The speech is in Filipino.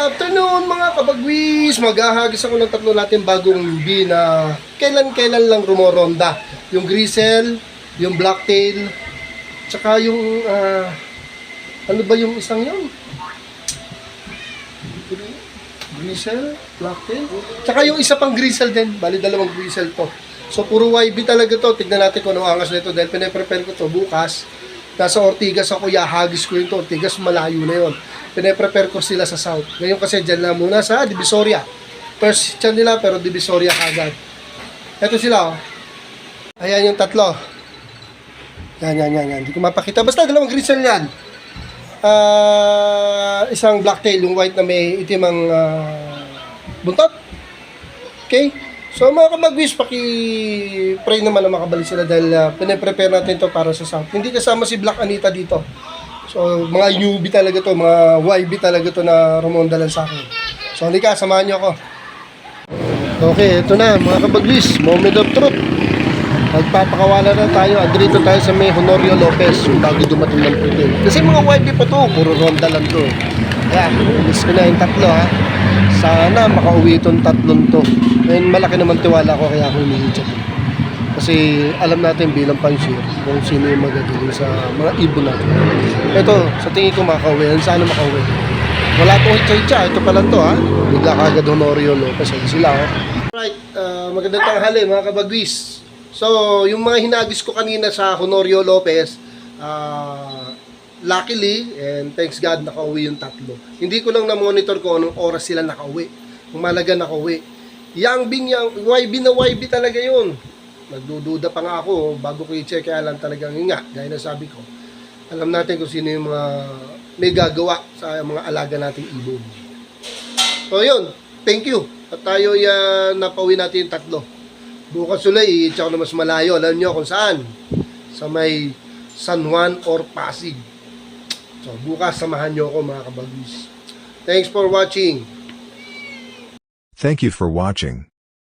afternoon mga kabagwis! Maghahagis ako ng tatlo natin bagong UV na kailan-kailan lang rumoronda. Yung Grisel, yung Blacktail, tsaka yung ano ba yung isang yun? Grisel, Blacktail, tsaka yung isa pang Grisel din. Bali dalawang Grisel to. So puro YB talaga to. Tignan natin kung anong angas nito dahil pinaprepare ko to bukas. Nasa Ortigas ako, yahagis ko yun to. Ortigas malayo na yun. Pinaprepare ko sila sa south. Ngayon kasi dyan lang muna sa Divisoria. First chan nila pero Divisoria kagad. Ito sila oh. Ayan yung tatlo. Yan. Hindi ko mapakita. Basta dalawang Grisel yan. Isang Blacktail, yung white na may itim ang buntot. Okay? So mga kabagwis, paki-pray naman na makabalik sila dahil pinaprepare natin to para sa south. Hindi kasama si Black Anita dito. So mga UB talaga to, mga YB talaga to na rumondalan sa akin. So halika, samahan nyo ako. Okay, ito na mga kabagwis, moment of truth. Magpapakawala na tayo. Andrito tayo sa may Honorio Lopez, yung bago dumating ng putin. Kasi mga YB pa to, puro rondalan to. Kaya, miss ko na yung tatlo ha. Sana makauwi itong tatlong to. And malaki naman tiwala ko kaya ako hinihinchap. Kasi alam natin bilang panshir kung sino yung magagaling sa mga ibon natin. Ito, sa tingin ko makauwi. Sana makauwi. Wala pong hitsa-hitsa. Ito pa lang to ha. Bigla kagad Honorio Lopez. Ay sila ha. Right, magandang tanghali mga kabagwis. So, yung mga hinagis ko kanina sa Honorio Lopez, luckily, and thanks God, nakauwi yung tatlo. Hindi ko lang na-monitor ko anong oras sila nakauwi. Kung malaga nakauwi. Yang Bing, YB na YB talaga yun. Nagdududa pa nga ako bago ko i-check, kaya lang talagang nga, gaya na sabi ko. Alam natin kung sino yung mga may gagawa sa mga alaga nating ibon. So yun, thank you. At tayo napauwi natin yung tatlo. Bukas ulit, i-check na mas malayo. Alam nyo kung saan? Sa may San Juan or Pasig. So, bukas samahan nyo ako mga kabagwis. Thanks for watching. Thank you for watching.